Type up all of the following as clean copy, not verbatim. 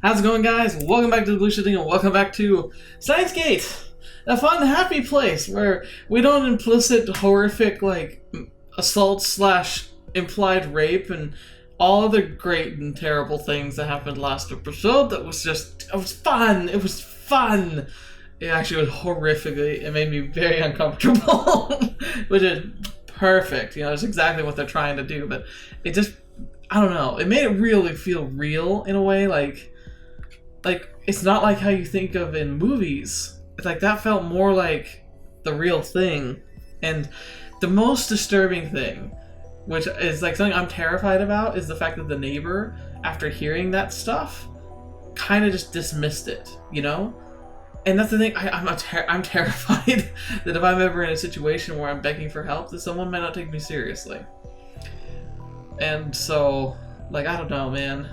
How's it going, guys? Welcome back to TheBlueShifting and welcome back to Steins Gate, a fun, happy place where we don't implicit horrific, assault slash implied rape and all other great and terrible things that happened last episode. It was fun. It was fun. It actually was horrifically, it made me very uncomfortable, which is perfect. You know, it's exactly what they're trying to do, but it just, I don't know, it made it really feel real in a way, like it's not like how you think of in movies. It's like that felt more like the real thing. And the most disturbing thing, which is like something I'm terrified about, is the fact that the neighbor, after hearing that stuff, kind of just dismissed it, you know? And that's the thing, I'm terrified that if I'm ever in a situation where I'm begging for help, that someone might not take me seriously. And so, I don't know, man.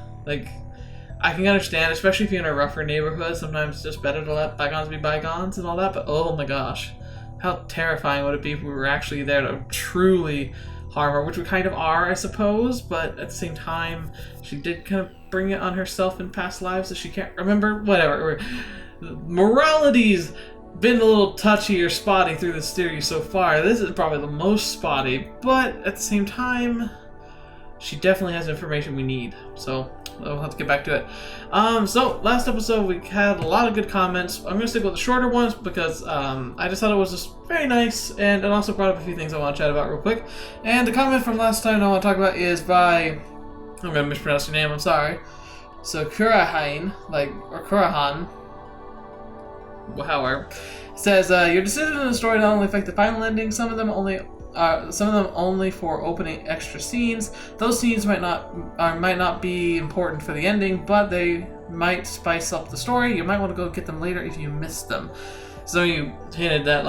I can understand, especially if you're in a rougher neighborhood, sometimes it's just better to let bygones be bygones and all that, but oh my gosh, how terrifying would it be if we were actually there to truly harm her, which we kind of are, I suppose, but at the same time, she did kind of bring it on herself in past lives that she can't remember, whatever. Morality's been a little touchy or spotty through this series so far. This is probably the most spotty, but at the same time, she definitely has information we need, so we'll have to get back to it. So last episode we had a lot of good comments. I'm gonna stick with the shorter ones because I just thought it was just very nice, and it also brought up a few things I want to chat about real quick. And the comment from last time I want to talk about is by, I'm gonna mispronounce your name, I'm sorry. So Kurahan, or Kurahan, however, says your decision in the story not only affect the final ending, some of them only for opening extra scenes. Those scenes might not be important for the ending, but they might spice up the story. You might want to go get them later if you missed them. So you hinted that,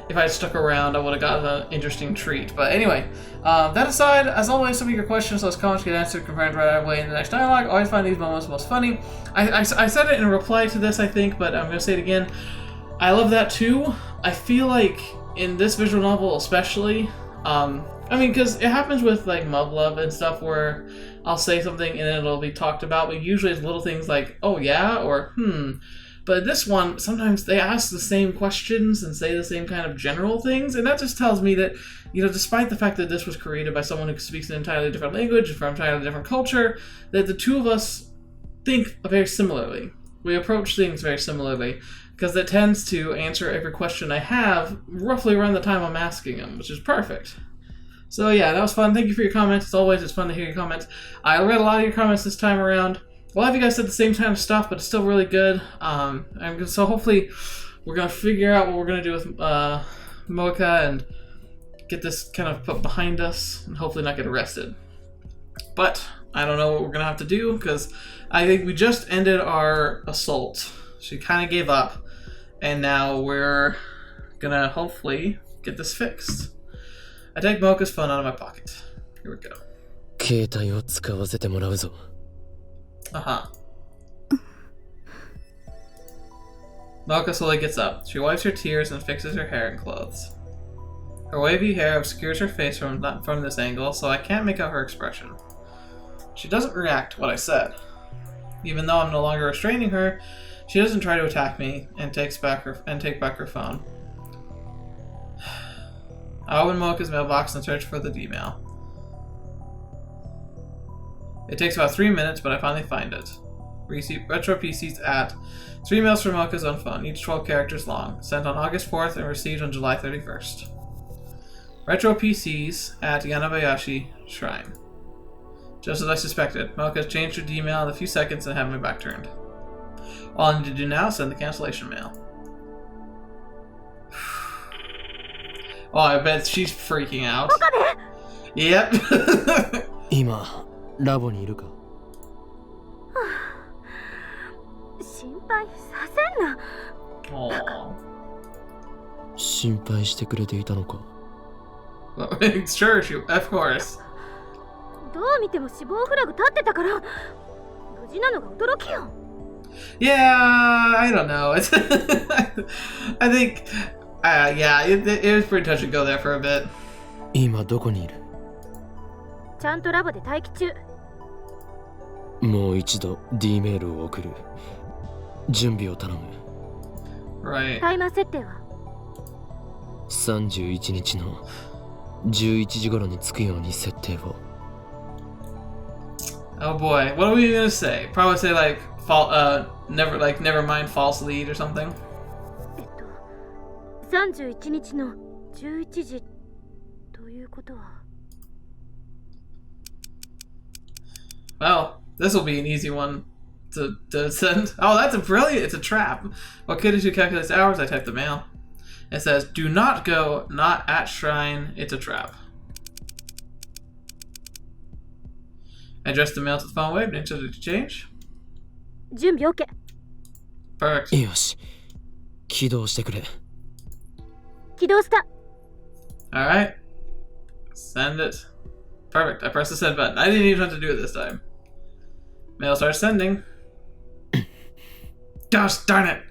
if I had stuck around, I would have gotten an interesting treat. But anyway, that aside, as always, some of your questions, those comments get answered, confirmed right away in the next dialogue. Always find these moments most funny. I said it in reply to this, I think, but I'm going to say it again. I love that too. I feel like in this visual novel especially, because it happens with Mug Love and stuff where I'll say something and then it'll be talked about, but usually it's little things like, oh yeah, or But this one, sometimes they ask the same questions and say the same kind of general things, and that just tells me that, despite the fact that this was created by someone who speaks an entirely different language, from an entirely different culture, that the two of us think very similarly. We approach things very similarly, because it tends to answer every question I have roughly around the time I'm asking them, which is perfect. So yeah, that was fun. Thank you for your comments. As always, it's fun to hear your comments. I read a lot of your comments this time around. A lot of you guys said the same kind of stuff, but it's still really good. So hopefully we're going to figure out what we're going to do with Moeka and get this kind of put behind us and hopefully not get arrested. But I don't know what we're going to have to do, because I think we just ended our assault. She kind of gave up, and now we're going to hopefully get this fixed. I take Moeka's phone out of my pocket. Here we go. 携帯を使わせてもらうぞ。Moeka slowly gets up. She wipes her tears and fixes her hair and clothes. Her wavy hair obscures her face from this angle, so I can't make out her expression. She doesn't react to what I said. Even though I'm no longer restraining her, she doesn't try to attack me and take back her phone. I open Moeka's mailbox and search for the email. It takes about 3 minutes, but I finally find it. Retro PCs at 3 mails from Moeka's own phone, each 12 characters long, sent on August 4th and received on July 31st. Retro PCs at Yanabayashi Shrine. Just as I suspected, Moeka has changed her email in a few seconds and had my back turned. All I need to do now is send the cancellation mail. Oh, I bet she's freaking out. Yep. 今、ラボにいるか？心配させんな。心配してくれていたのか？ Sure, of course. どう見ても死亡フラグ立ってたから、無事なのが驚きよ。Yeah, I don't know. I think, yeah, it was pretty touch and go there for a bit. 今どこにいる？ちゃんとラボで待機中。もう一度 D メールを送る。準備を頼む。Right. タイマー設定は31日の11時頃に着くように設定を。Oh boy, what are we gonna say? Probably say like, never mind, false lead or something. 31日の11時ということは。Well, this will be an easy one to send. Oh, that's a brilliant. It's a trap. What kid is who calculates hours? I typed the mail. It says, do not go, not at shrine. It's a trap. Address the mail to the phone wave. Next to change. 準備 OK。 Perfect. よし、起動してくれ。起動した。 Alright. Send it. Perfect. I pressed the send button. I didn't even have to do it this time. Mail starts sending. Gosh darn it!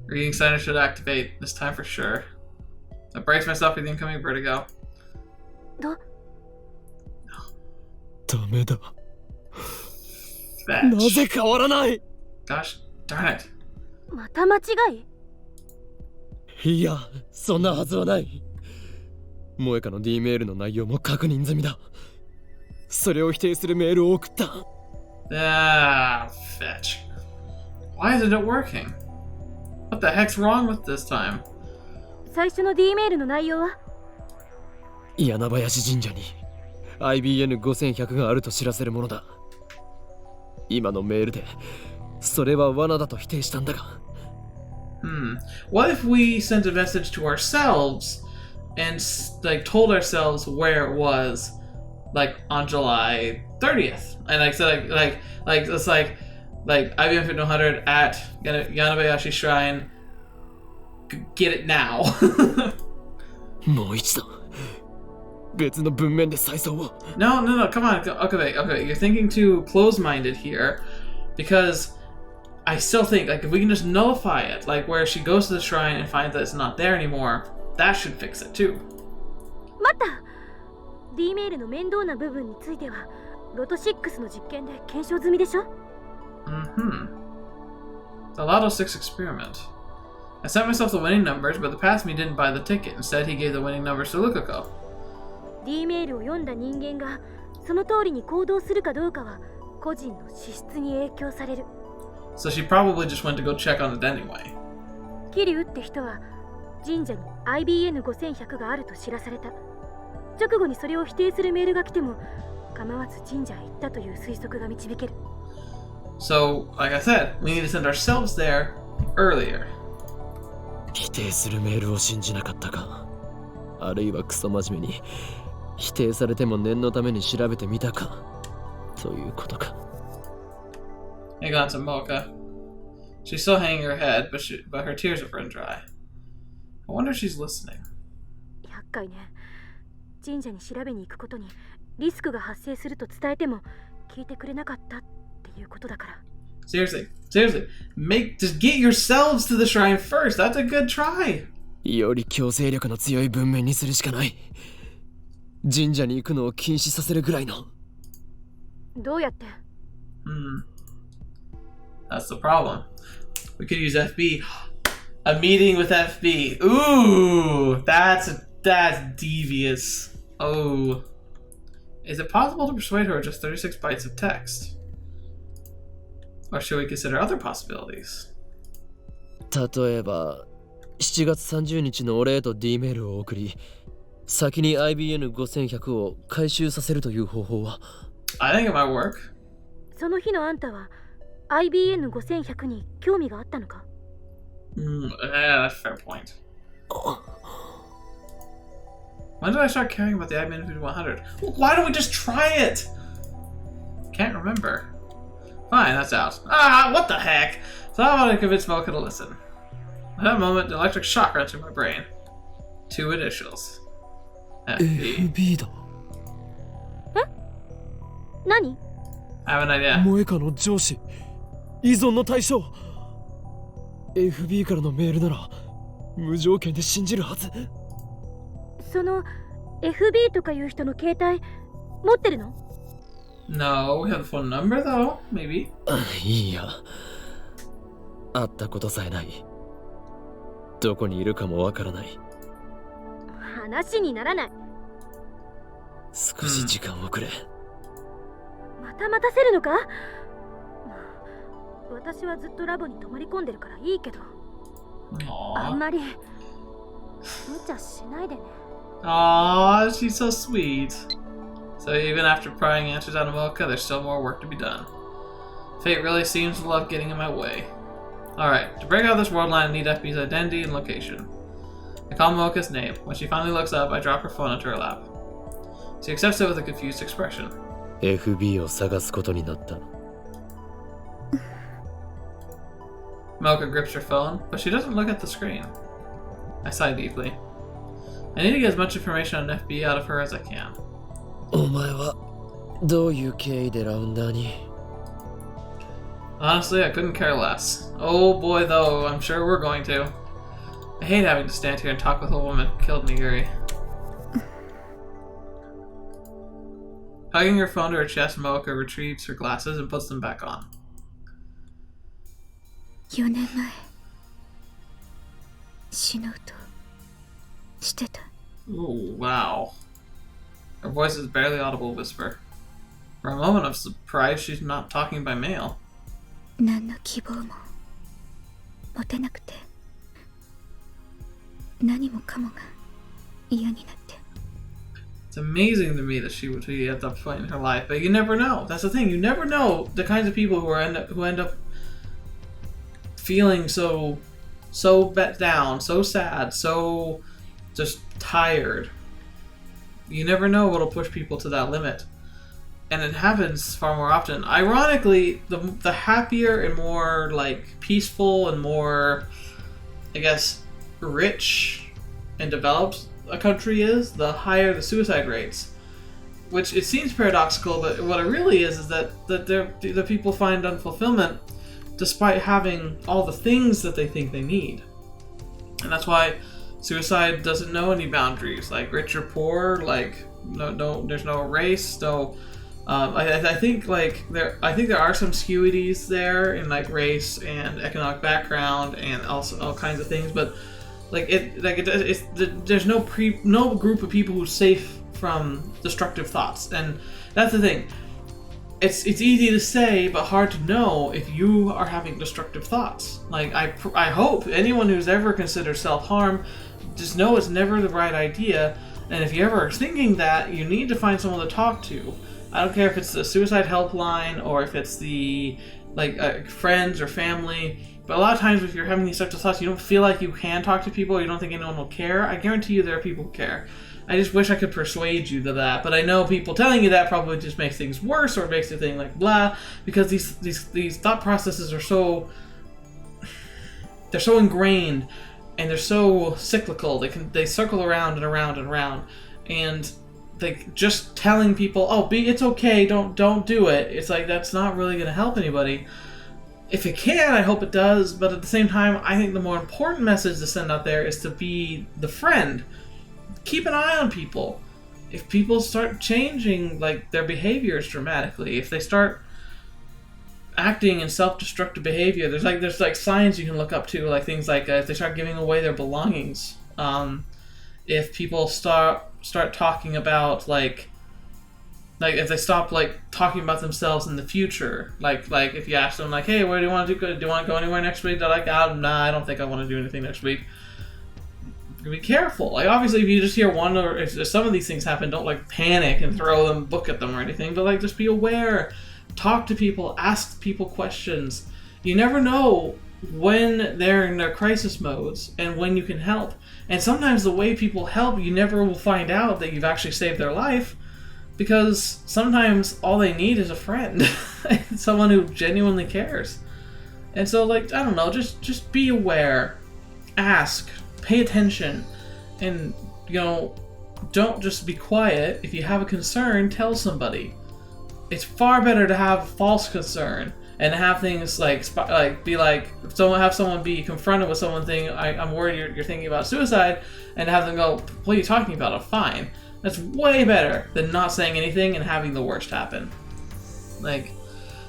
Reading center should activate this time for sure. I brace myself for the incoming vertigo. ダメだ。 Fetch. なぜ変わらない。 Gosh darn it. また間違い？いや、そんなはずはない。萌香の D メールの内容も確認済みだ。それを否定するメールを送った。Ah, fetch. Why isn't it working? What the heck's wrong with this time? 最初の D メールの内容は？柳林神社に IBN5100 があると知らせるものだ。今のメールでそれは罠だと否定したんだが。What if we sent a message to ourselves and like told ourselves where it was, like on July 30th, and like said like it's like IBM 5100 at Yanabayashi Shrine. Get it now. もう一度別の文面で再送を。 No, come on. Okay. You're thinking too close-minded here, because I still think like if we can just nullify it, like where she goes to the shrine and finds that it's not there anymore, that should fix it too. 待った。D メールの面倒な部分についてはロト6の実験で検証済みでしょ？ The Lotto 6 experiment. I sent myself the winning numbers, but the past me didn't buy the ticket. Instead, he gave the winning numbers to Lukako. D メールを読んだ人間がその通りに行動するかどうかは個人の資質に影響される。 So she probably just went to go check on it anyway. キリュウって人は神社に IBN5100 があると知らされた。直後にそれを否定するメールが来ても構わず神社へ行ったという推測が導ける。 So, like I said, we need to send ourselves there earlier. 否定するメールを信じなかったか。あるいはクソ真面目に否定されても念のために調べてみたかということか。 Hang on to Moeka. She's still hanging her head, but her tears have run dry. I wonder if she's listening. 厄介ね。神社に調べに行くことにリスクが発生すると伝えても聞いてくれなかったっていうことだから。 Seriously, just get yourselves to the shrine first. That's a good try. より強制力の強い文面にするしかない。神社に行くのを禁止させるぐらいの。どうやって？ That's the problem. We could use FB. A meeting with FB. Ooh, that's devious. Oh. Is it possible to persuade her with just 36 bytes of text? Or should we consider other possibilities? 例えば7月30日のお礼と D メールを送り、先に IBN5100 を回収させるという方法は？ I think it might work. その日のあんたは IBN5100 に興味があったのか？ That's a fair point. When did I start caring about the IBN 5100? Well, why don't we just try it? Can't remember. Fine, that's out. What the heck? So I want to convince Moeka to listen. At that moment, an electric shock ran through my brain. 2 initials. FB. FB だ。え？何？ I have an idea. 萌香の上司、依存の対象。FB からのメールなら無条件で信じるはず。その FB とかいう人の携帯持ってるの？ No, we have the phone number though, maybe. いいや。会ったことさえない。どこにいるかもわからない。話にならない。少し時間をくれ。また待たせるのか？私はずっとラボに泊まり込んでるからいいけど。あんまり無茶しないでね。Aww, she's so sweet. So even after prying answers out of Moeka, there's still more work to be done. Fate really seems to love getting in my way. Alright, to break out this world line, I need FB's identity and location. I call Moeka's name. When she finally looks up, I drop her phone into her lap. She accepts it with a confused expression. FB を探すことになった。Moeka grips her phone, but she doesn't look at the screen. I sigh deeply. I need to get as much information on FB out of her as I can. お前はどういう経緯でラウンダーに？ Honestly, I couldn't care less. Oh boy, though, I'm sure we're going to. I hate having to stand here and talk with a woman who killed Nigiri. Hugging her phone to her chest, Moeka retrieves her glasses and puts them back on. 4年前死のうとしてた。 Ooh, wow. Her voice is barely audible whisper. For a moment of surprise, she's not talking by mail. 何の希望も持てなくて、何もかもが嫌になって。 It's amazing to me that she would be at that point in her life, but you never know. That's the thing. You never know the kinds of people who end up feeling so bet down, so sad, so just tired. You never know what'll push people to that limit, and it happens far more often. Ironically, the happier and more like peaceful and more, I guess, rich and developed a country is, the higher the suicide rates. Which it seems paradoxical, but what it really is that the people find unfulfillment despite having all the things that they think they need. And that's why suicide doesn't know any boundaries, like rich or poor, like no there's no race, no I think there are some skewities there in like race and economic background and also all kinds of things, but there's no group of people who's safe from destructive thoughts, and that's the thing. It's easy to say, but hard to know if you are having destructive thoughts. Like I hope anyone who's ever considered self-harm, just know it's never the right idea. And if you're ever thinking that, you need to find someone to talk to. I don't care if it's the suicide helpline or if it's the friends or family. But a lot of times, if you're having these types of thoughts, you don't feel like you can talk to people, or you don't think anyone will care. I guarantee you, there are people who care. I just wish I could persuade you to that, but I know people telling you that probably just makes things worse, or makes you think like blah, because these thought processes are so ingrained, and they're so cyclical. They circle around and around and around, and like just telling people, oh, it's okay, don't do it. It's like that's not really going to help anybody. If it can, I hope it does, but at the same time, I think the more important message to send out there is to be the friend. Keep an eye on people. If people start changing like their behaviors dramatically, if they start acting in self-destructive behavior, there's like signs you can look up to, like things like if they start giving away their belongings, if people start talking about like if they stop like talking about themselves in the future, like if you ask them like, hey, where do you want to do? Do you want to go anywhere next week? They're like, nah, I don't think I want to do anything next week. Be careful. Like obviously, if you just hear one or if some of these things happen, don't like panic and throw them, book at them or anything. But like just be aware, talk to people, ask people questions. You never know when they're in their crisis modes and when you can help. And sometimes the way people help, you never will find out that you've actually saved their life, because sometimes all they need is a friend, someone who genuinely cares. And so like I don't know, just be aware, ask. Pay attention, and don't just be quiet. If you have a concern, tell somebody. It's far better to have false concern and have things be like have someone be confronted with someone saying, I'm worried you're thinking about suicide, and have them go, what are you talking about? I'm fine. That's way better than not saying anything and having the worst happen. Like,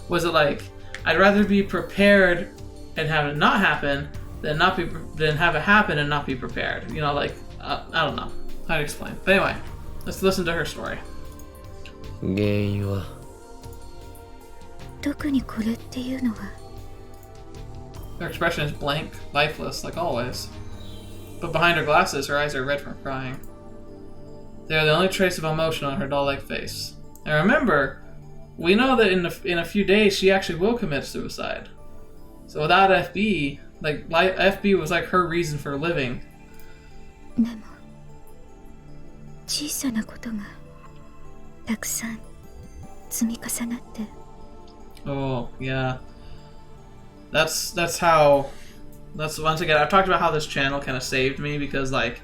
was it like, I'd rather be prepared and have it not happen than have it happen and not be prepared? You know, like, I don't know how to explain. But anyway, let's listen to her story. 原因は特にこれっていうのは Her expression is blank, lifeless, like always. But behind her glasses, her eyes are red from crying. They are the only trace of emotion on her doll-like face. And remember, we know that in a few days she actually will commit suicide. So without FB, like FB was like her reason for living. でも小さなことがたくさん積み重なって Oh, yeah. That's once again, I've talked about how this channel kind of saved me because like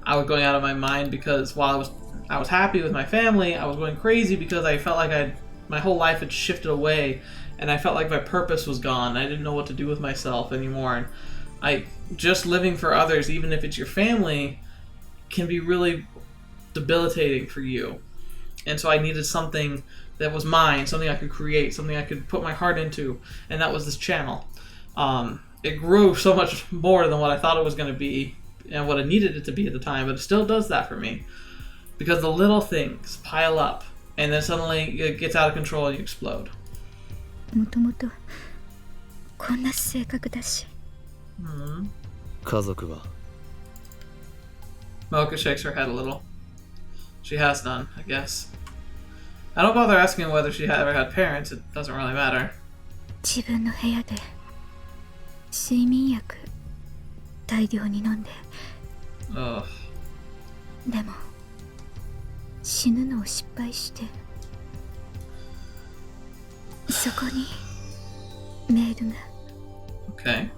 I was going out of my mind because while I was happy with my family, I was going crazy because I felt like my whole life had shifted away and I felt like my purpose was gone. I didn't know what to do with myself anymore, and just living for others, even if it's your family, can be really debilitating for you. And so I needed something that was mine, something I could create, something I could put my heart into, and that was this channel. It grew so much more than what I thought it was going to be and what I needed it to be at the time, but it still does that for me. Because the little things pile up, and then suddenly it gets out of control and you explode. もともとこんな性格だし 家族は Moeka shakes her head a little. She has none, I guess. I don't bother asking whether she ever had parents, it doesn't really matter. 自分の部屋で睡眠薬大量に飲んで Ugh. でも死ぬのを失敗してそこにメールが Okay.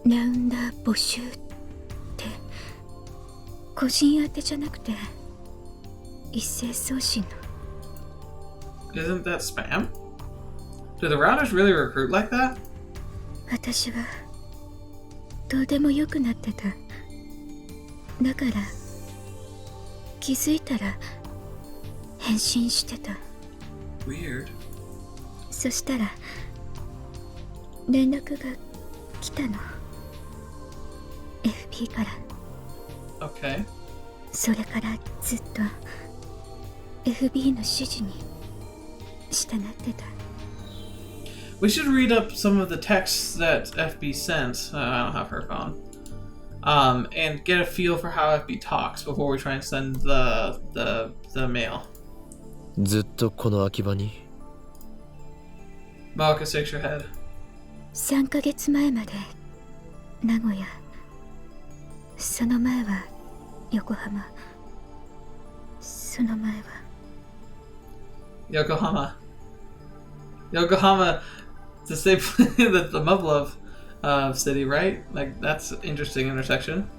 ラウンダー募集って個人宛てじゃなくて一斉送信の Isn't that spam? Do the routers really recruit like that? 私はどうでもよくなってただから気づいたら返信してた Weird. そしたら連絡が来たの FP から Okay. それからずっと FB の指示に従ってた We should read up some of the texts that FB sent. I don't have her phone. And get a feel for how FB talks before we try and send the mail. ずっとこの空き場に Moeka shakes her head. 3ヶ月前まで名古屋その前は横浜その前は Yokohama. Yokohama, the same the Mublov city, right? Like, that's an interesting intersection.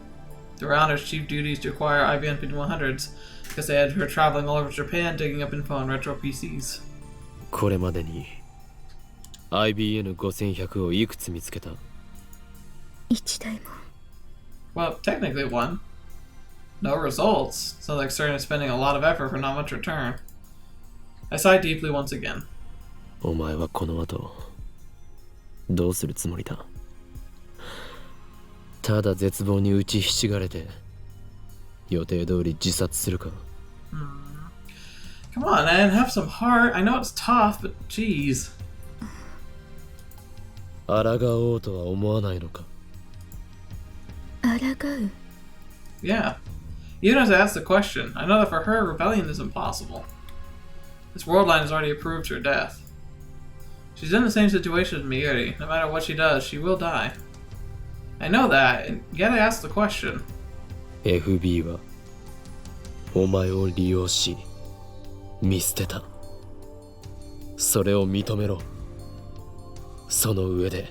The rounder's chief duties to acquire IBM 5100s because they had her traveling all over Japan digging up info on retro PCs. これまでに IBN5100 をいくつ見つけた一台も Well, technically one. No results. Sounds like Stern is spending a lot of effort for not much return. I sigh deeply once again. お前はこの後どうするつもりだただ絶望に打ちひしがれて予定通り自殺するか Come on, man, have some heart. I know it's tough, but jeez. 抗おうとは思わないのか抗う Yeah. Even as I ask the question, I know that for her, rebellion is impossible. This world line has already approved her death. She's in the same situation as Miuri. No matter what she does, she will die. I know that, and yet I ask the question. FB はお前を利用し見捨てたそれを認めろその上で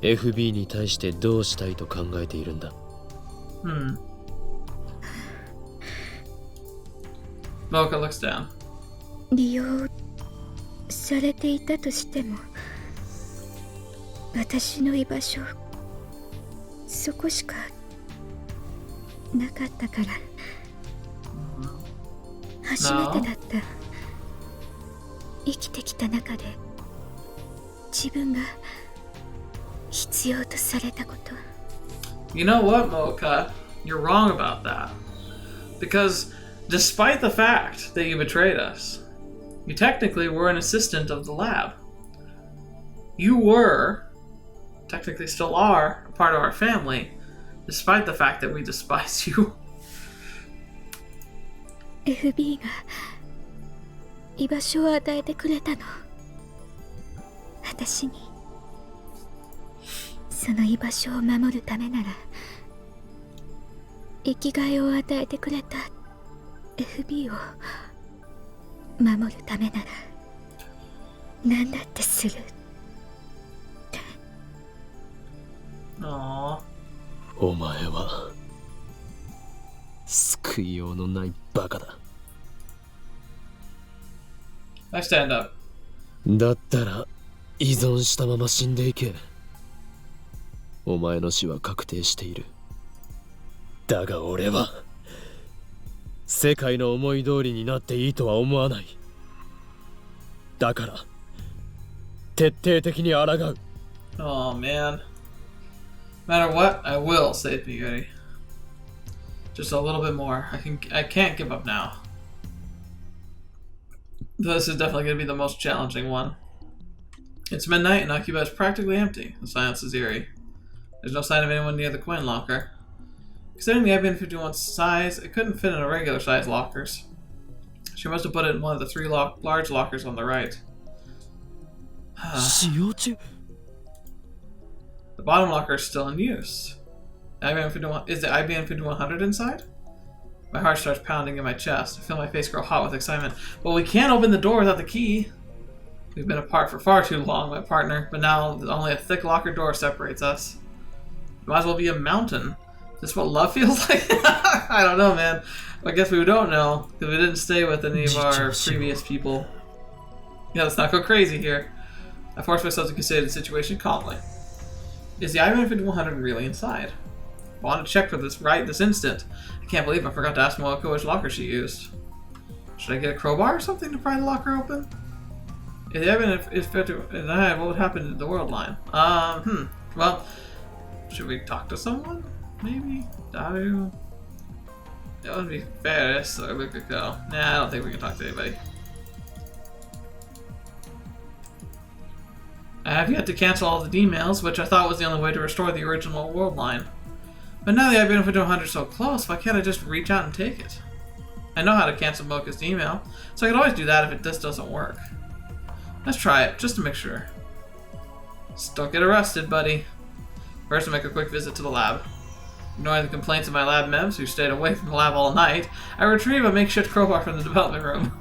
FB に対してどうしたいと考えているんだ Moeka looks down. 利用されていたとしても私の居場所そこしかなかったから初めてだった生きてきた中で自分が必要とされたこと。 You know what, Moeka? You're wrong about that. Because despite the fact that you betrayed us, you technically were an assistant of the lab. You were, technically still are, a part of our family, despite the fact that we despise you. FB が居場所を与えてくれたの。私にその居場所を守るためなら、生きがいを与えてくれた FB を守るためなら何だってする。 Aww. お前は救いようのないバカだ。 I stand up. だったら依存したまま死んでいけ。お前の死は確定している。だが俺は世界の思い通りになっていいとは思わない。だから徹底的に抗う。 Oh man. No matter what, I will save me, Yuri. Just a little bit more. I can't give up now. This is definitely going to be the most challenging one. It's midnight and Akiba is practically empty. The silence is eerie. There's no sign of anyone near the coin locker. Considering the IBM 51's size, it couldn't fit in a regular size lockers. She must have put it in one of the three large lockers on the right. The bottom locker is still in use. Is the IBM 5100 inside? My heart starts pounding in my chest. I feel my face grow hot with excitement. Well, we can't open the door without the key. We've been apart for far too long, my partner, but now only a thick locker door separates us. It might as well be a mountain. Is this what love feels like? I don't know, man. I guess we don't know, because we didn't stay with any of our previous people. Yeah, let's not go crazy here. I force myself to consider the situation calmly. Is the IBM 5100 really inside? I want to check for this right this instant. I can't believe I forgot to ask Moeka which locker she used. Should I get a crowbar or something to pry the locker open? If the IBM is denied, what would happen to the world line? Well, should we talk to someone? Maybe? Daru? That would be fair, so we could go. Nah, I don't think we can talk to anybody. I have yet to cancel all the emails, which I thought was the only way to restore the original world line. But now the IBM 5100 is so close, why can't I just reach out and take it? I know how to cancel Moeka's email, so I could always do that if this doesn't work. Let's try it, just to make sure. Just don't get arrested, buddy. First, I'll make a quick visit to the lab. Ignoring the complaints of my lab members who stayed away from the lab all night, I retrieve a makeshift crowbar from the development room.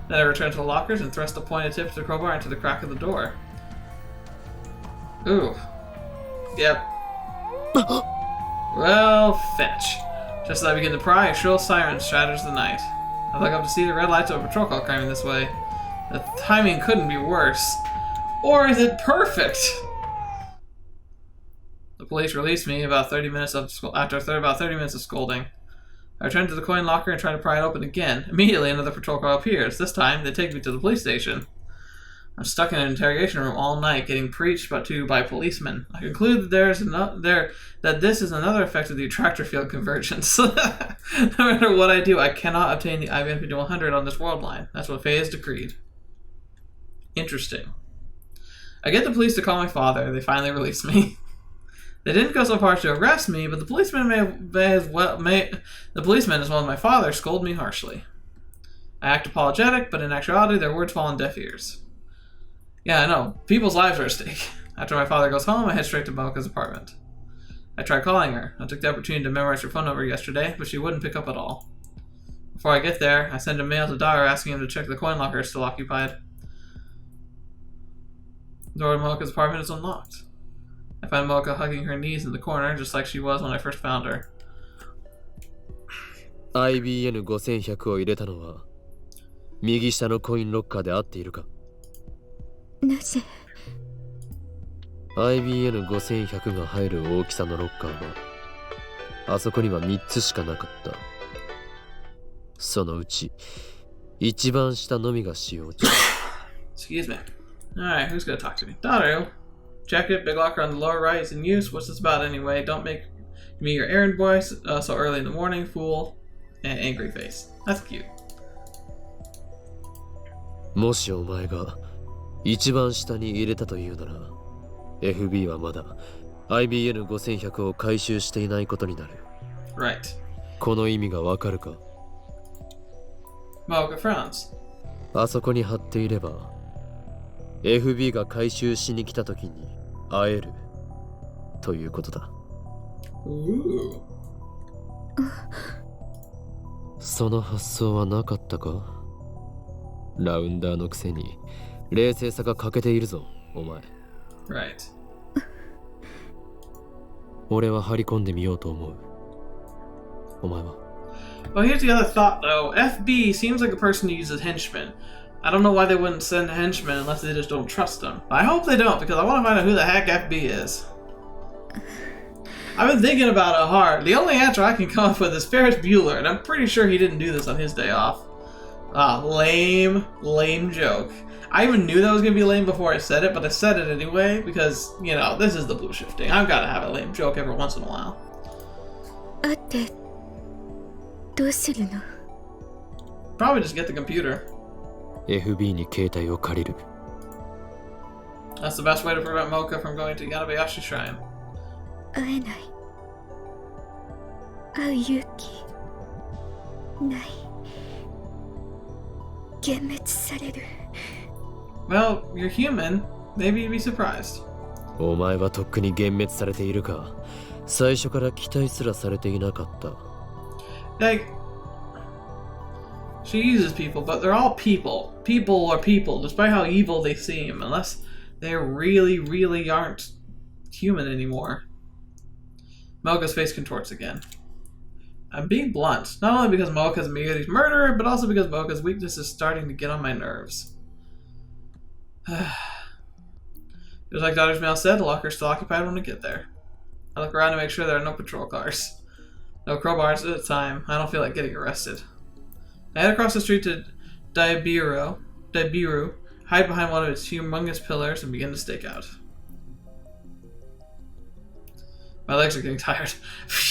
Then I return to the lockers and thrust the pointed tip of the crowbar into the crack of the door. Ooh. Yep. Well, fetch. Just as I begin to pry, a shrill siren shatters the night. I look up to see the red lights of a patrol car coming this way. The timing couldn't be worse. Or is it perfect? The police released me about 30 minutes after about 30 minutes of scolding. I return to the coin locker and try to pry it open again. Immediately, another patrol car appears. This time, they take me to the police station. I'm stuck in an interrogation room all night, getting preached to by policemen. I conclude that this is another effect of the attractor field convergence. No matter what I do, I cannot obtain the IBM 5100 on this world line. That's what fate has decreed. Interesting. I get the police to call my father. They finally release me. They didn't go so far as to arrest me, but the policeman as well as my father scold me harshly. I act apologetic, but in actuality, their words fall on deaf ears. Yeah, I know. People's lives are at stake. After my father goes home, I head straight to Moeka's apartment. I tried calling her. I took the opportunity to memorize her phone number yesterday, but she wouldn't pick up at all. Before I get there, I send a mail to Daru asking him to check the coin locker is still occupied. The door to Moeka's apartment is unlocked. I find Moeka hugging her knees in the corner, just like she was when I first found her. IBN5100 を入れたのは右下のコインロッカーで合っているか？なぜ IBN5100 が入る大きさのロッカーはあそこには3つしかなかった。そのうち一番下のみが使用中。Excuse me. Alright, who's gonna talk to me? Daru. Check it. Big locker on the lower right is in use. What's this about anyway? Don't make me your errand boy so early in the morning, fool. And angry face. That's cute. もしお前が一番下に入れたというなら FB はまだ IBN5100 を回収していないことになる。 Right. この意味がわかるか？ Moeka frowns. あそこに貼っていれば FB が回収しに来た時に会えるということだ。 Ooh. その発想はなかったか？ラウンダーのくせに冷静さが欠けているぞ、お前。 Right. 俺は張り込んでみようと思う。お前は？ Well, here's the other thought, though. FB seems like a person who uses henchmen. I don't know why they wouldn't send henchmen unless they just don't trust them. I hope they don't, because I want to find out who the heck FB is. I've been thinking about it hard. The only answer I can come up with is Ferris Bueller, and I'm pretty sure he didn't do this on his day off. Ah, lame joke. I even knew that was going to be lame before I said it, but I said it anyway, because, you know, this is the blue shifting. I've got to have a lame joke every once in a while. 会ってどうするの？ Probably just get the computer. FB に携帯を借りる。 That's the best way to prevent Moeka from going to Yanabayashi Shrine. 会えない。会う勇気ない。幻滅される。 Well, you're human. Maybe you'd be surprised. お前はとっくに幻滅されているか？最初から期待すらされていなかった。 Like, she uses people, but they're all people. People are people, despite how evil they seem, unless they really aren't human anymore. Moeka's face contorts again. I'm being blunt, not only because Moeka's Miyuri's murderer, but also because Moeka's weakness is starting to get on my nerves. Just like Daughter's Mail said, the locker's still occupied when we get there. I look around to make sure there are no patrol cars. No crowbars at a time. I don't feel like getting arrested. I head across the street to Daibiru, hide behind one of its humongous pillars, and begin to stake out. My legs are getting tired.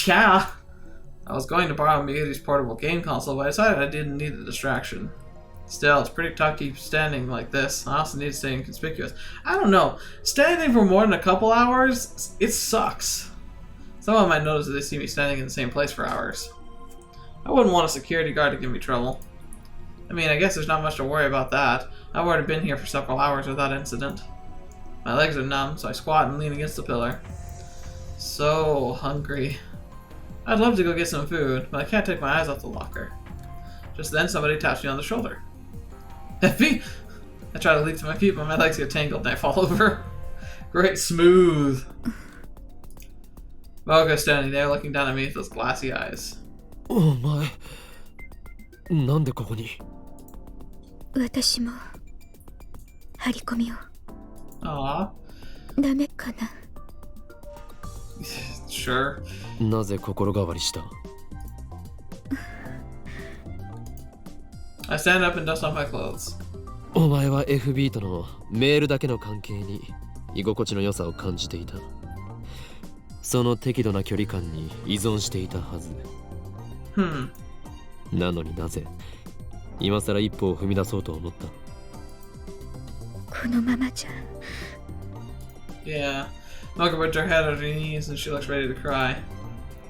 Yeah! I was going to borrow Miyuri's portable game console, but I decided I didn't need the distraction. Still, it's pretty tough to keep standing like this. I also need to stay inconspicuous. I don't know. Standing for more than a couple hours, it sucks. Someone might notice if they see me standing in the same place for hours. I wouldn't want a security guard to give me trouble. I mean, I guess there's not much to worry about that. I've already been here for several hours without incident. My legs are numb, so I squat and lean against the pillar. So hungry. I'd love to go get some food, but I can't take my eyes off the locker. Just then, somebody taps me on the shoulder. Effie! I try to leap to my feet, but my legs get tangled and I fall over. Great smooth. Moeka's standing there, looking down at me with those glassy eyes. お前、なんでここに？私も張り込みを。Aww. ダメかな。Sure. なぜ心変わりした？ I stand up and dust off my clothes. お前は FB とのメールだけの関係に居心地の良さを感じていた。その適度な距離感に依存していたはず。なのになぜ今さら一歩を踏み出そうと思った？このままじゃ。Yeah. Moeka puts her head on her knees and she looks ready to cry.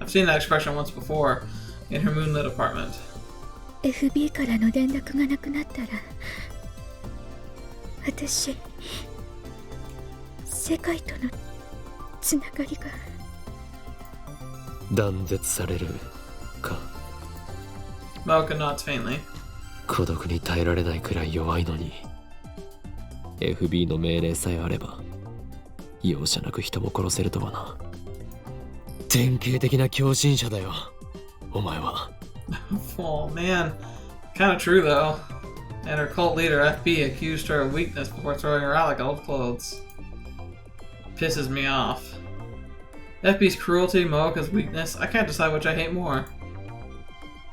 I've seen that expression once before in her moonlit apartment. FB からの連絡がなくなったら、私、世界とのつながりが断絶されるか。Moeka nods faintly. 孤独に耐えられないくらい弱いのに FB の命令さえあれば容赦なく人も殺せるとはな。典型的な狂信者だよ、お前は。Oh man. Kinda true though. And her cult leader, FB, accused her of weakness before throwing her out like old clothes. Pisses me off. FB's cruelty, Moeka's weakness, I can't decide which I hate more.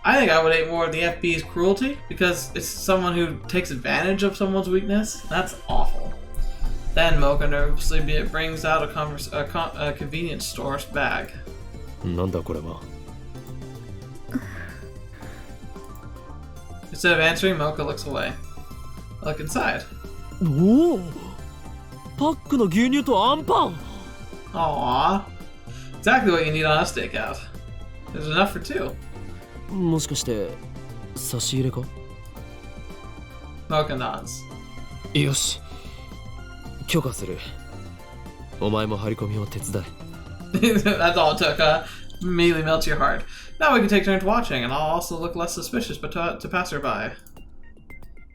I think I would hate more of the FB's cruelty, because it's someone who takes advantage of someone's weakness. That's awful. Then Moeka nervously brings out a convenience store's bag. なんだこれは。 Instead of answering, Moeka looks away. I look inside. おお、パックの牛乳とアンパン。 Aww. Exactly what you need on a stakeout. There's enough for two. もしかして差し入れか。 Moeka nods. よし、許可する。お前も張り込みを手伝え。 That's all it took, immediately melts your heart. Now we can take turns watching, and I'll also look less suspicious but to passerbys,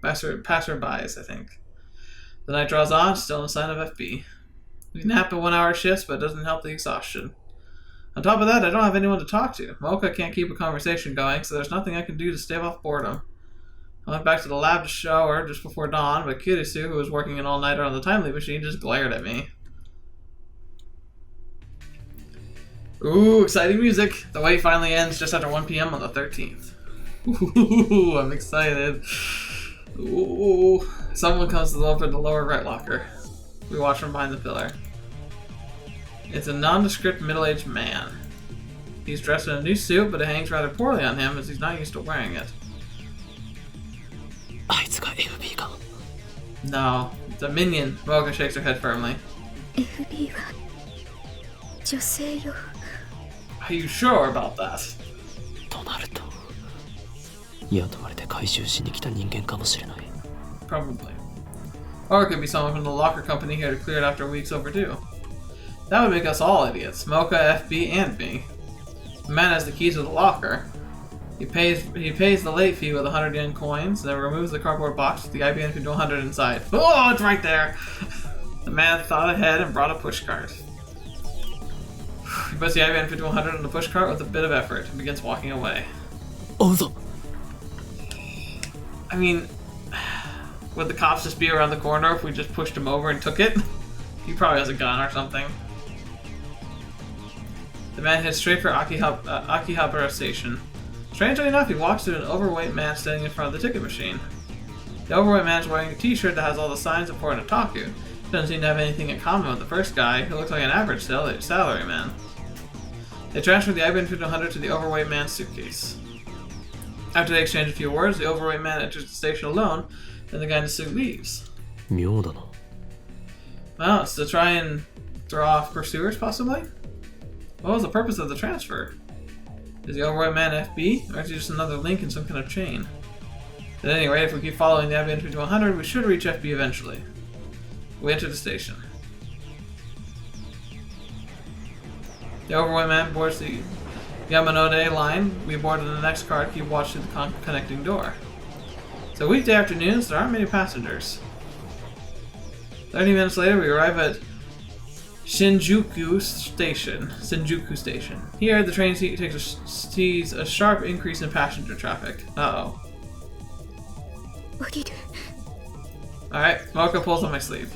I think. The night draws on, still no sign of FB. We nap at 1 hour shifts, but it doesn't help the exhaustion. On top of that, I don't have anyone to talk to. Moeka can't keep a conversation going, so there's nothing I can do to stave off boredom. I went back to the lab to shower just before dawn, but Kirisu, who was working an all-nighter on the time-leap machine, just glared at me. Ooh, exciting music! The wait finally ends just after 1 p.m. on the 13th. Ooh, I'm excited. Ooh, someone comes to open the lower right locker. We watch from behind the pillar. It's a nondescript middle-aged man. He's dressed in a new suit, but it hangs rather poorly on him as he's not used to wearing it. あいつが FB か。 No, it's a minion. Moeka shakes her head firmly. FB は女性よ。 Are you sure about that? となると雇われて回収しに来た人間かもしれない。 Probably. Or it could be someone from the locker company here to clear it after weeks overdue. That would make us all idiots. Moeka, FB, and me. The man has the keys to the locker. He pays the late fee with 100 yen coins, then removes the cardboard box with the IBM 5100 inside. Oh, it's right there! The man thought ahead and brought a pushcart. He puts the IBM 5100 on the pushcart with a bit of effort and begins walking away. おうぞ。 I mean, would the cops just be around the corner if we just pushed him over and took it? He probably has a gun or something. The man heads straight for Akihabara Station. Strangely enough, he walks to an overweight man standing in front of the ticket machine. The overweight man is wearing a t-shirt that has all the signs of an otaku. Doesn't seem to have anything in common with the first guy, who looks like an average salaryman. They transfer the IBM 5100 to the overweight man's suitcase. After they exchange a few words, the overweight man enters the station alone, and the guy in the suit leaves. 妙だな。 Well, it's to try and throw off pursuers, possibly? What was the purpose of the transfer? Is the overweight man FB, or is he just another link in some kind of chain? At any rate, if we keep following the IBM 5100, we should reach FB eventually. We enter the station. The overweight man boards the Yamanode line. We board on the next car to keep watch through the connecting door. It's a weekday afternoon, so there aren't many passengers. 30 minutes later, we arrive at Shinjuku Station. Here, the train sees a sharp increase in passenger traffic. Uh-oh. Alright, Moeka pulls on my sleeve.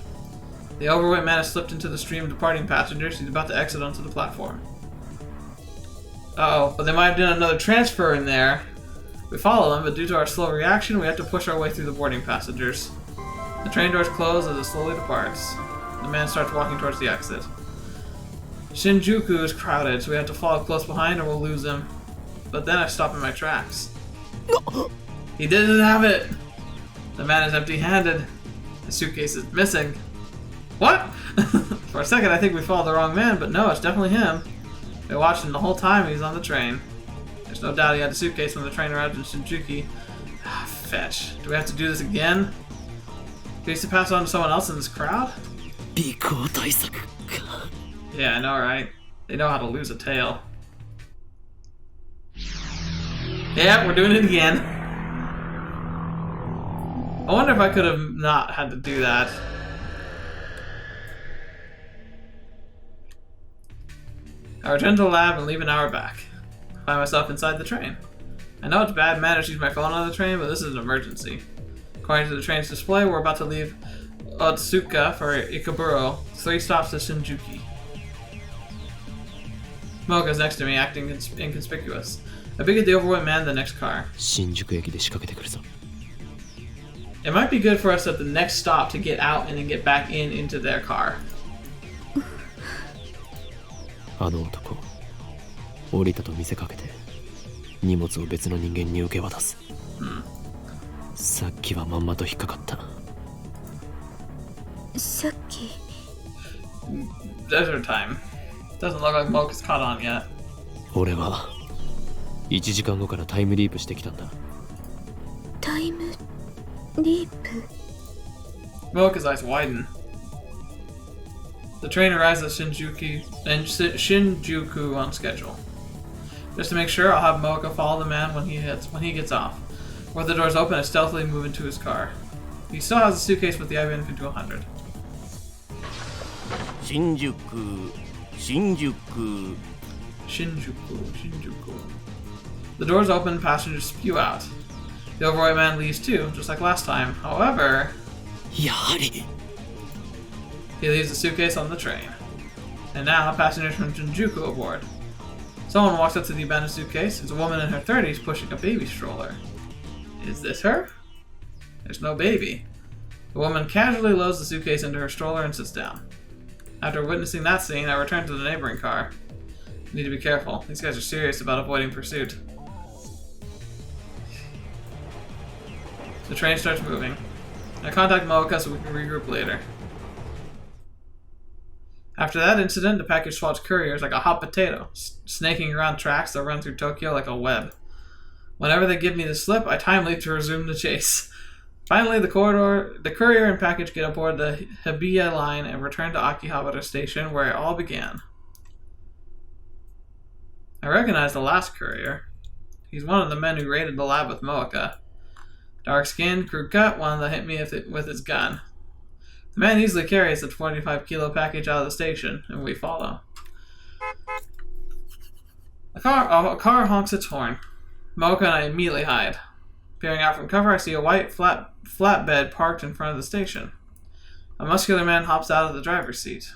The overweight man has slipped into the stream of departing passengers. He's about to exit onto the platform. Uh-oh, but they might have done another transfer in there. We follow him, but due to our slow reaction, we have to push our way through the boarding passengers. The train doors close as it slowly departs. The man starts walking towards the exit. Shinjuku is crowded, so we have to follow close behind or we'll lose him. But then I stop in my tracks. He didn't have it! The man is empty-handed. The suitcase is missing. What? For a second I think we followed the wrong man, but no, it's definitely him. We watched him the whole time he was on the train. There's no doubt he had the suitcase when the train arrived in Shinjuku. Ah, fetch. Do we have to do this again? Do we have to pass on to someone else in this crowd? 尾行対策か。 Yeah, I know, right? They know how to lose a tail. Yeah, we're doing it again. I wonder if I could have not had to do that. I return to the lab and leave an hour back. I find myself inside the train. I know it's bad manners to use my phone on the train, but this is an emergency. According to the train's display, we're about to leave Otsuka for Ikeburo, 3 stops to Shinjuku. Moeka's next to me, acting inconspicuous. I pick at the overweight man in the next car. 新宿駅で仕掛けてくるぞ。 It might be good for us at the next stop to get out and then get back into their car. あの男、降りたと見せかけて荷物を別の人間に受け渡す。さっきはまんまと引っかかった。さっき Desert time. Doesn't look like Moeka's caught on yet. 俺は1時間後からタイムリープしてきたんだ。タイムリープ Moeka's eyes widen. The train arrives at Shinjuku on schedule. Just to make sure, I'll have Moeka follow the man when he gets off. Where the doors open, I stealthily move into his car. He still has a suitcase with the IBN 5100. Shinjuku. The doors open, passengers spew out. The overweight man leaves too, just like last time. However, やはり he leaves the suitcase on the train. And now, passengers from Shinjuku aboard. Someone walks up to the abandoned suitcase. It's a woman in her 30s pushing a baby stroller. Is this her? There's no baby. The woman casually loads the suitcase into her stroller and sits down. After witnessing that scene, I return to the neighboring car. I need to be careful. These guys are serious about avoiding pursuit. The train starts moving. I contact Moeka so we can regroup later. After that incident, the package swats couriers like a hot potato, snaking around tracks that run through Tokyo like a web. Whenever they give me the slip, I time leap to resume the chase. Finally, the courier and package get aboard the Hibiya line and return to Akihabara Station, where it all began. I recognize the last courier. He's one of the men who raided the lab with Moeka. Dark-skinned, crew-cut, one that hit me with his gun. The man easily carries the 25-kilo package out of the station, and we follow. A car honks its horn. Moeka and I immediately hide. Peering out from cover, I see a white flatbed parked in front of the station. A muscular man hops out of the driver's seat.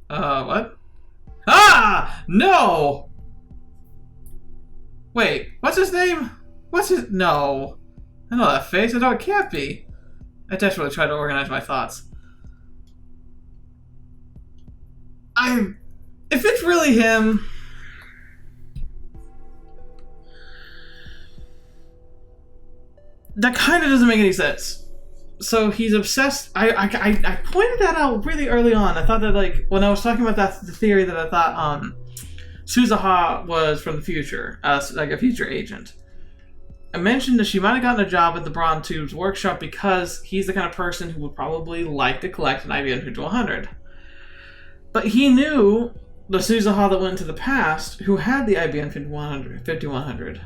What? Ah! No! Wait, what's his name? No. I know that face. I know it can't be. I desperately try to organize my thoughts. If it's really him... That kind of doesn't make any sense. So he's obsessed. I pointed that out really early on. I thought that, like, when I was talking about the theory that I thought Suzuha was from the future, like a future agent. I mentioned that she might have gotten a job at the Braun Tube's workshop because he's the kind of person who would probably like to collect an IBM 5100. But he knew the Suzuha that went into the past who had the IBM 5100.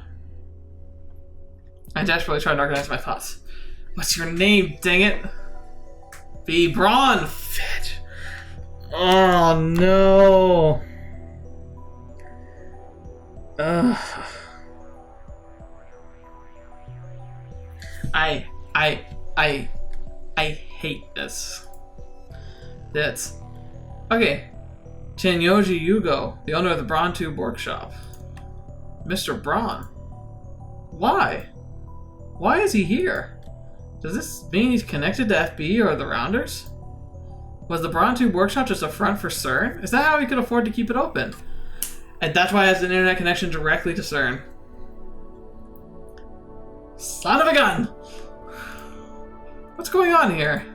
I desperately tried to organize my thoughts. What's your name, dang it? B. Braun! Fitch. Oh, no. Ugh. I hate this. That's... Okay. Tenyoji Yugo, the owner of the Braun Tube Workshop. Mr. Braun. Why? Why is he here? Does this mean he's connected to FB or the Rounders? Was the Braun Tube Workshop just a front for CERN? Is that how he could afford to keep it open? And that's why it has an internet connection directly to CERN. Son of a gun! What's going on here?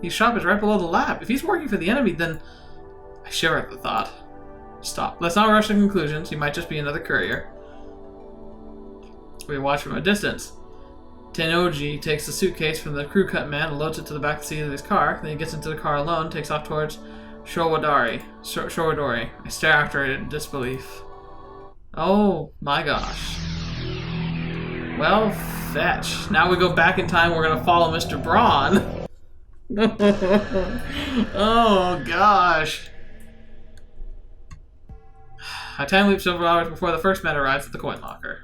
His shop is right below the lab. If he's working for the enemy, then... I shiver at the thought. Stop. Let's not rush to conclusions. He might just be another courier. We watch from a distance. Tennoji takes the suitcase from the crew cut man and loads it to the back seat of his car. Then he gets into the car alone, takes off towards Showadori. I stare after it in disbelief. Oh my gosh. Well, fetch. Now we go back in time, we're gonna follow Mr. Braun. Oh gosh. I time leap several hours before the first man arrives at the coin locker.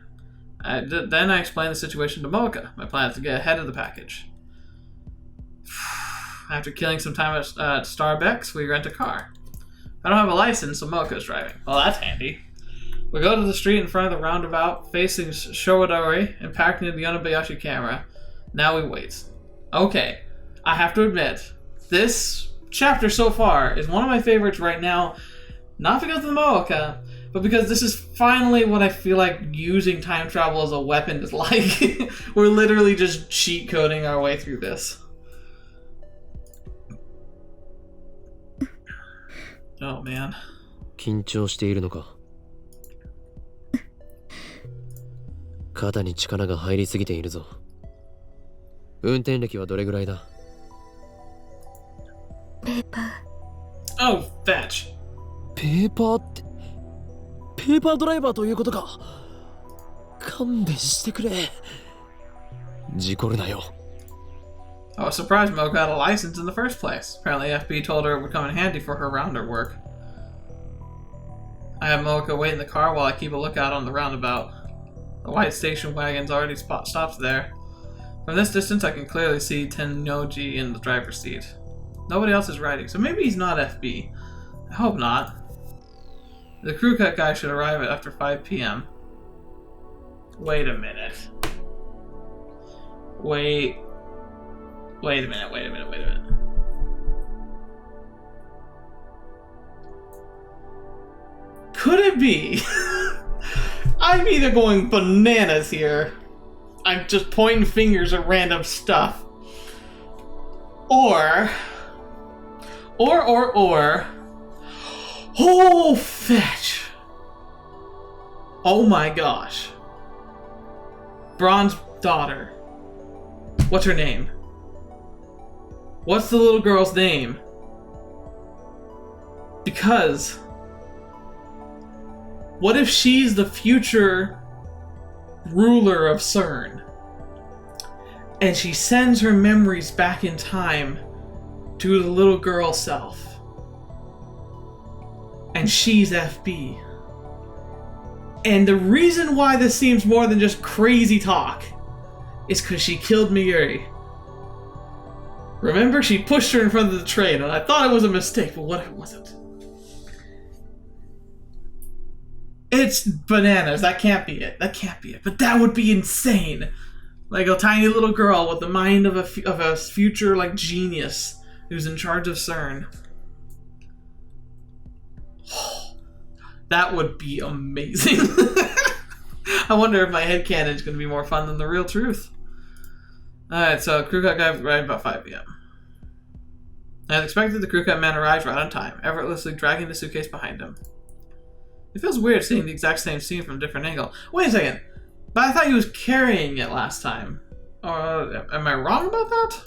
Then I explain the situation to Moeka. My plan is to get ahead of the package. After killing some time at Starbucks, we rent a car. I don't have a license, so Moeka's driving. Well, that's handy. We go to the street in front of the roundabout, facing Showadori and packed into the Yonobayashi camera. Now we wait. Okay, I have to admit, this chapter so far is one of my favorites right now, not because of the Moeka, but because this is finally what I feel like using time travel as a weapon is like. We're literally just cheat coding our way through this. Oh man. 緊張しているのか。肩に力が入りすぎているぞ。運転歴はどれぐらいだ？ペーパー。Oh, fetch. ペーパーって、ペーパードライバーということか。勘弁してくれ。事故るなよ。I was surprised Mo got a license in the first place. Apparently FB told her it would come in handy for her rounder work. I have Moeka wait in the car while I keep a lookout on the roundabout. The white station wagon's already stopped there. From this distance I can clearly see Tennoji in the driver's seat. Nobody else is riding, so maybe he's not FB. I hope not. The crew cut guy should arrive after 5 p.m. Wait a minute. Wait a minute. Could it be? I'm either going bananas here. I'm just pointing fingers at random stuff. Or. Oh, fetch. Oh my gosh. Braun's daughter. What's her name? What's the little girl's name? Because what if she's the future ruler of CERN and she sends her memories back in time to the little girl self and she's FB? And the reason why this seems more than just crazy talk is because she killed Miuri. Remember, she pushed her in front of the train, and I thought it was a mistake, but what if it wasn't? It's bananas. That can't be it. But that would be insane. Like a tiny little girl with the mind of a future like genius who's in charge of CERN. That would be amazing. I wonder if my headcanon is going to be more fun than the real truth. Alright, so crew cut guy arrived about 5 p.m. As expected, the crew cut man arrives right on time, effortlessly dragging the suitcase behind him. It feels weird seeing the exact same scene from a different angle. Wait a second, but I thought he was carrying it last time. Am I wrong about that?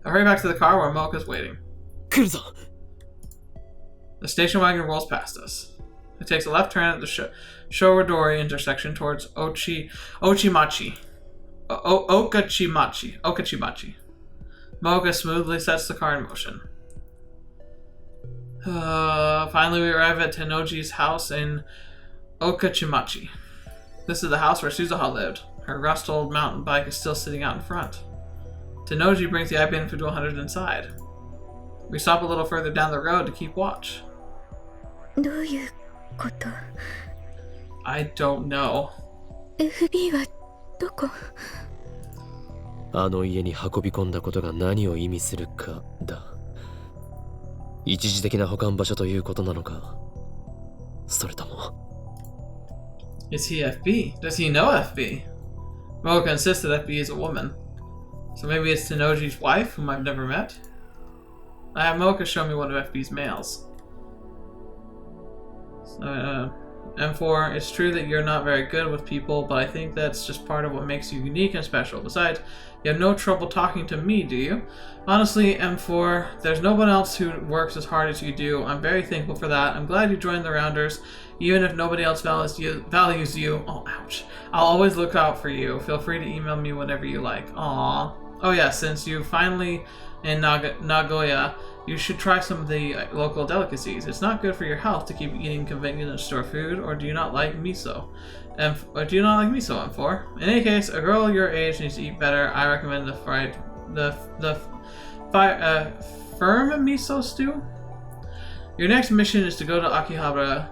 I hurry back to the car where Moeka's waiting. The station wagon rolls past us. It takes a left turn at the Showadori intersection towards Okachimachi. Moeka smoothly sets the car in motion. Finally we arrive at Tennoji's house in Okachimachi. This is the house where Suzuha lived. Her rust-old mountain bike is still sitting out in front. Tennoji brings the IBM 5100 inside. We stop a little further down the road to keep watch. I don't know. FB はどこ？あの家に運び込んだことが何を意味するかだ。一時的な保管場所ということなのか、それとも。Is he FB? Does he know FB? Moeka insists that FB is a woman. So maybe it's Tennoji's wife, whom I've never met? I have Moeka show me one of FB's mails. M4, it's true that you're not very good with people, but I think that's just part of what makes you unique and special. Besides, you have no trouble talking to me, do you? Honestly, M4, there's no one else who works as hard as you do. I'm very thankful for that. I'm glad you joined the Rounders, even if nobody else values you. Oh, ouch. I'll always look out for you. Feel free to email me whenever you like. Aww. Oh yeah, since you finally in Nagoya, you should try some of the local delicacies. It's not good for your health to keep eating convenience store food, or do you not like miso? M4? In any case, a girl your age needs to eat better. I recommend the firm miso stew. Your next mission is to go to Akihabara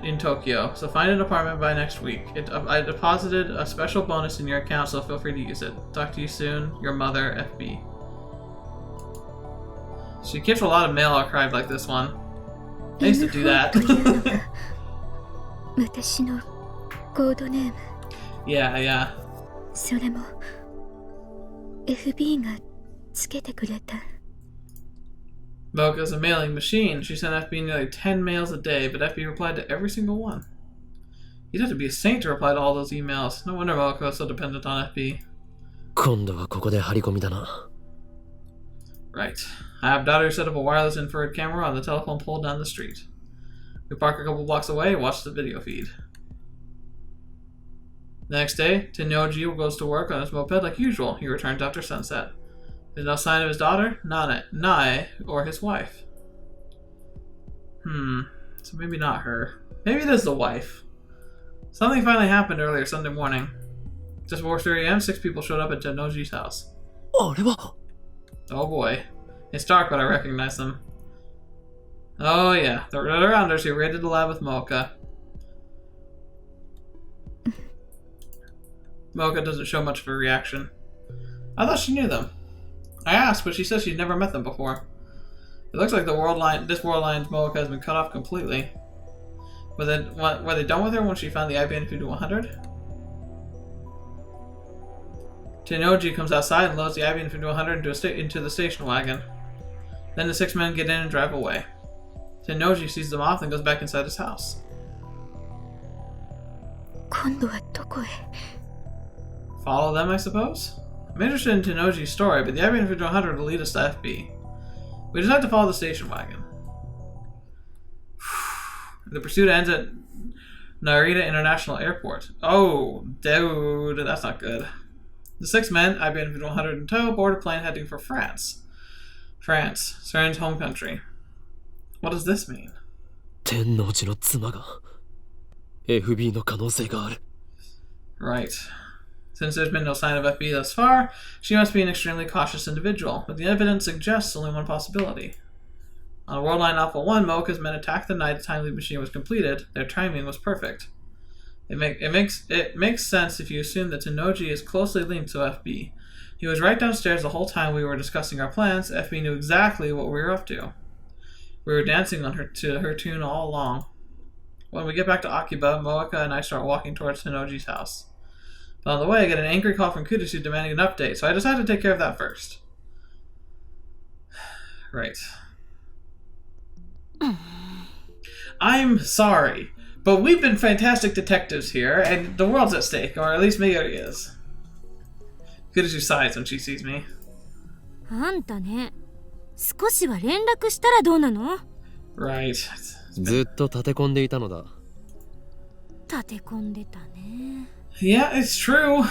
in Tokyo, so find an apartment by next week. I deposited a special bonus in your account, so feel free to use it. Talk to you soon. Your mother, FB. She keeps a lot of mail archived like this one. I used to do that. Yeah, yeah. それも FB がつけてくれた。 Moeka's a mailing machine. She sent FB nearly 10 mails a day, but FB replied to every single one. You'd have to be a saint to reply to all those emails. No wonder Moeka was so dependent on FB. 今度はここで張り込みだな。 Right. I have daughter set up a wireless infrared camera on the telephone pole down the street. We park a couple blocks away and watch the video feed. The next day, Tennoji goes to work on his moped like usual. He returns after sunset. There's no sign of his daughter, Nae, or his wife. So maybe not her. Maybe it is the wife. Something finally happened earlier Sunday morning. Just before 3 a.m., 6 people showed up at Tennoji's house. あれは Oh boy. It's dark, but I recognize them. Oh yeah, the Red Rounders who raided the lab with Moeka. Moeka doesn't show much of a reaction. I thought she knew them. I asked, but she says she's never met them before. It looks like this world line's Moeka has been cut off completely. Were they done with her when she found the IBN 5100? Tennoji comes outside and loads the IBN 5100 into the station wagon. Then the 6 men get in and drive away. Tennoji sees them off and goes back inside his house. 今度はどこへ Follow them, I suppose? I'm interested in Tennoji's story, but the IBN 5100 will lead us to FB. We decide to follow the station wagon. The pursuit ends at Narita International Airport. Oh, dude, that's not good. The 6 men, IBN 5100 in tow, board a plane heading for France. France, Cern's home country. What does this mean? 天王寺の妻が FB の可能性がある。 Right. Since there's been no sign of FB thus far, she must be an extremely cautious individual, but the evidence suggests only one possibility. On World Line Alpha 1, Moeka's men attacked the night the time leap machine was completed. Their timing was perfect. It makes sense if you assume that Tennoji is closely linked to FB. He was right downstairs the whole time we were discussing our plans. FB knew exactly what we were up to. We were dancing to her tune all along. When we get back to Akiba, Moeka and I start walking towards Tennoji's house. But on the way, I get an angry call from Kudisu demanding an update, so I decided to take care of that first. Right. I'm sorry, but we've been fantastic detectives here, and the world's at stake, or at least Mayuri is. Kudisu sighs when she sees me. あんたね、少しは連絡したらどうなの Right. ずっと立て込んでいたのだ。立て込んでたね。 Yeah, it's true.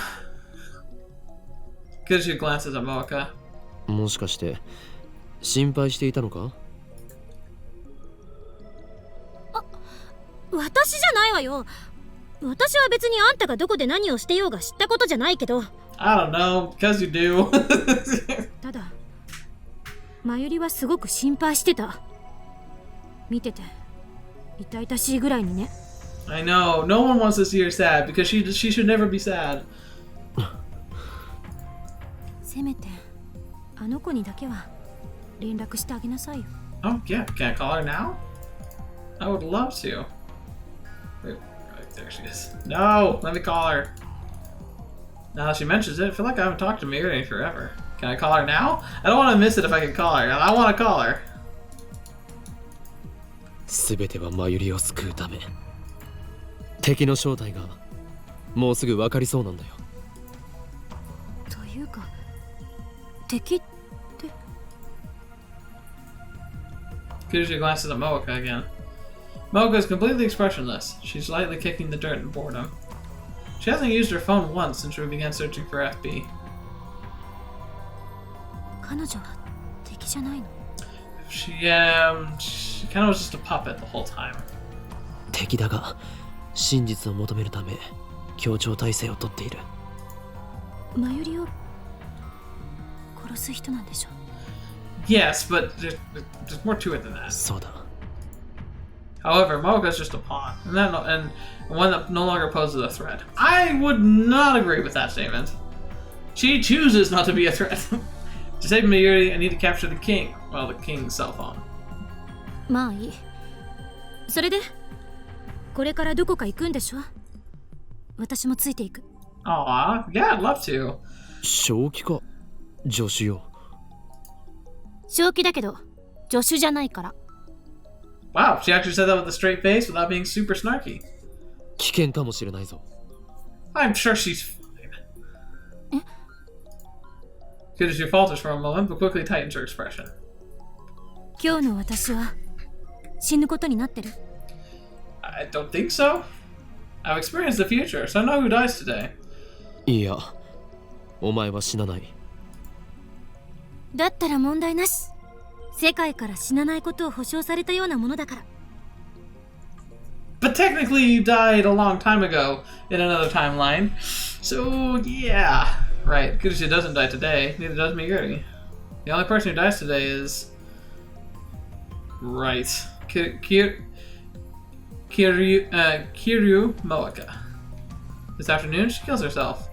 Kudisu glances at Moeka. もしかして心配していたのか？私じゃないわよ。私は別にあんたがどこで何をしてようが知ったことじゃないけど。I don't know, because you do. ただ、まゆりはすごく心配してた。見てて、痛々しいぐらいにね。I know, no one wants to see her sad, because she should never be sad. せめて、あの子にだけは連絡してあげなさいよ。Oh, yeah, can I call her now? I would love to. Wait, there she is. No, let me call her. Now that she mentions it, I feel like I haven't talked to Mayuri in forever. Can I call her now? I don't want to miss it if I can call her. I want to call her. すべてはまゆりを救うため。敵の正体がもうすぐ分かりそうなんだよ。というか、敵って。Kudisu glances at Moeka again. Moeka is completely expressionless. She's lightly kicking the dirt in boredom. She hasn't used her phone once since we began searching for FB. 彼女は敵じゃないの？ She kind of was just a puppet the whole time. 敵だが真実を求めるため協調体制をとっている。まゆりを殺す人なんでしょ？ Yes, but there's more to it than that. そうだ。However, Moeka's just a pawn, and one that no longer poses a threat. I would not agree with that statement. She chooses not to be a threat. To save Mayuri, I need to capture the king. Well, the king's cell phone. まあいい。それで、これからどこか行くんでしょ？私もついていく。Aw, yeah, I'd love to. 正気か、助手よ。正気だけど、助手じゃないから。Wow, she actually said that with a straight face without being super snarky. 危険かもしれないぞ。I'm sure she's fine. Kudashu falters for a moment, but quickly tightens her expression. 今日の私は死ぬことになってる。I don't think so. I've experienced the future, so I know who dies today. いや、お前は死なない。だったら問題なし。世界から死なないことを保証されたようなものだから。But technically you died a long time ago in another timeline. So yeah. Right, Kudashu doesn't die today, neither does Mayuri. The only person who dies today is... Right. Kiryu Moeka. This afternoon she kills herself.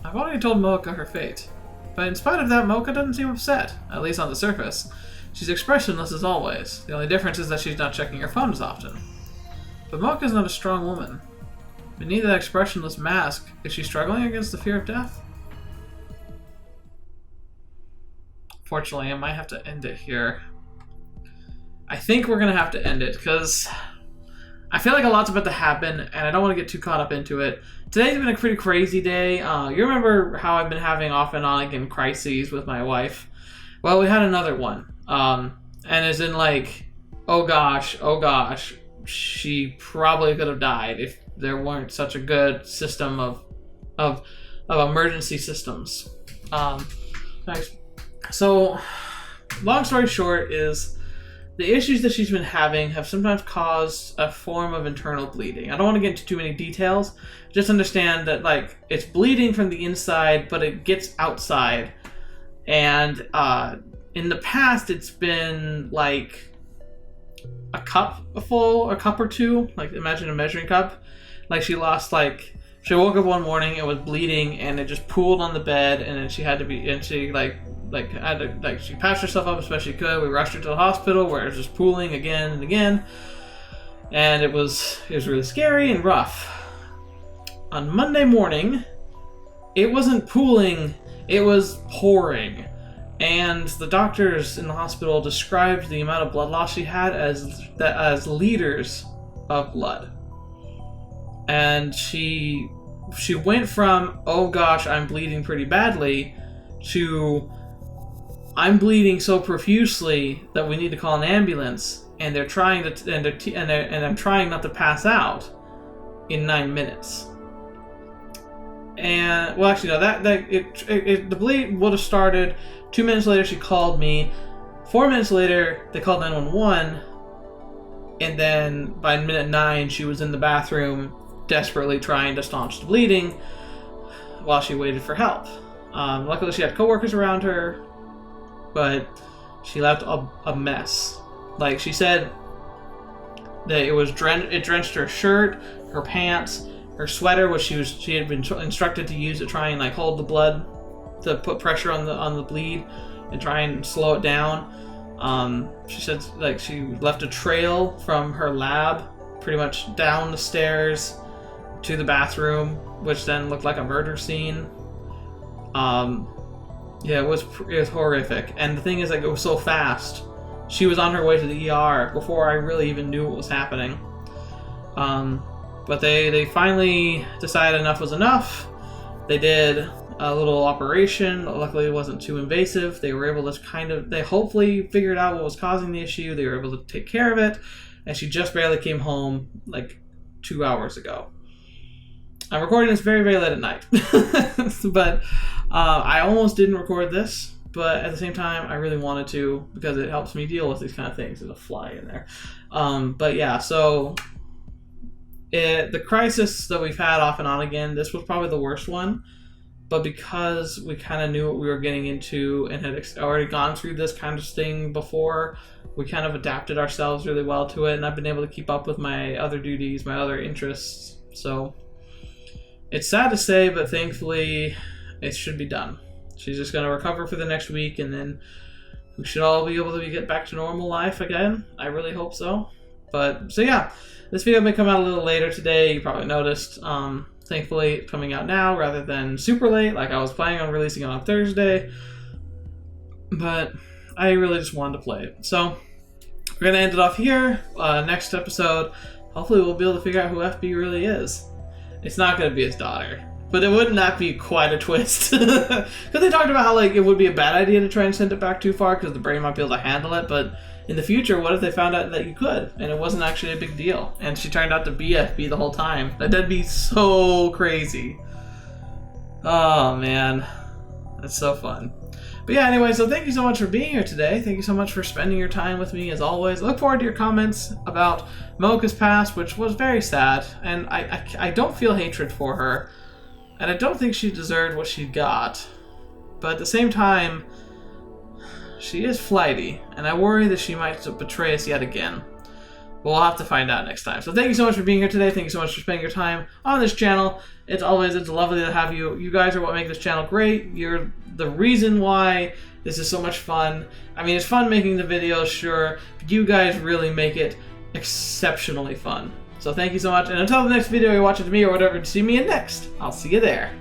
I've already told Moeka her fate. But in spite of that, Moeka doesn't seem upset, at least on the surface. She's expressionless as always. The only difference is that she's not checking her phone as often. But Moeka's not a strong woman. Beneath that expressionless mask, is she struggling against the fear of death? Fortunately, I might have to end it here. I think we're gonna have to end it, because I feel like a lot's about to happen, and I don't want to get too caught up into it. Today's been a pretty crazy day. You remember how I've been having off and on again crises with my wife? Well, we had another one. And as in like, oh gosh, she probably could have died if there weren't such a good system of emergency systems. So, long story short is, the issues that she's been having have sometimes caused a form of internal bleeding. I don't want to get into too many details. Just understand that, like, it's bleeding from the inside, but it gets outside. And in the past, it's been like a cup or two. Like, imagine a measuring cup. Like, she woke up one morning, it was bleeding, and it just pooled on the bed, and then she had to be, and she she patched herself up as best she could. We rushed her to the hospital where it was just pooling again and again, and it was really scary and rough. On Monday morning, it wasn't pooling, it was pouring, and the doctors in the hospital described the amount of blood loss she had as liters of blood. And she went from, oh gosh, I'm bleeding pretty badly, to, I'm bleeding so profusely that we need to call an ambulance, and they're trying to, and I'm trying not to pass out in 9 minutes. And well, actually, no, the bleed would have started. 2 minutes later, she called me. 4 minutes later, they called 911, and then by minute 9, she was in the bathroom, desperately trying to staunch the bleeding while she waited for help. Luckily, she had coworkers around her, but she left a mess. Like, she said that it drenched her shirt, her pants, her sweater, which she had been instructed to use to try and like hold the blood, to put pressure on the bleed and try and slow it down. She said like she left a trail from her lab pretty much down the stairs to the bathroom, which then looked like a murder scene. Yeah, it was horrific. And the thing is, like, it was so fast. She was on her way to the ER before I really even knew what was happening. But they finally decided enough was enough. They did a little operation. Luckily, it wasn't too invasive. They were able to they hopefully figured out what was causing the issue. They were able to take care of it. And she just barely came home, like, 2 hours ago. I'm recording this very, very late at night. But I almost didn't record this, but at the same time, I really wanted to because it helps me deal with these kind of things. There's a fly in there. But yeah, so the crisis that we've had off and on again, this was probably the worst one. but because we kind of knew what we were getting into and had already gone through this kind of thing before, we kind of adapted ourselves really well to it, and I've been able to keep up with my other duties, my other interests. So it's sad to say, but thankfully it should be done. She's just going to recover for the next week, and then we should all be able to get back to normal life again. I really hope so. But, so yeah, this video may come out a little later today. You probably noticed. Thankfully, it's coming out now rather than super late, like I was planning on releasing it on Thursday. But I really just wanted to play it. So, we're going to end it off here. Next episode, hopefully we'll be able to figure out who FB really is. It's not going to be his daughter. But it would not be quite a twist. Because they talked about how like it would be a bad idea to try and send it back too far because the brain might be able to handle it. But in the future, what if they found out that you could and it wasn't actually a big deal? And she turned out to be FB the whole time. That'd be so crazy. Oh man. That's so fun. But yeah, anyway, so thank you so much for being here today. Thank you so much for spending your time with me as always. I look forward to your comments about Moeka's past, which was very sad. And I don't feel hatred for her. And I don't think she deserved what she got. But at the same time, she is flighty. And I worry that she might betray us yet again. But we'll have to find out next time. So thank you so much for being here today. Thank you so much for spending your time on this channel. It's lovely to have you. You guys are what make this channel great. You're the reason why this is so much fun. I mean, it's fun making the videos, sure. But you guys really make it exceptionally fun. So thank you so much, and until the next video you're watching me or whatever to see me in next, I'll see you there.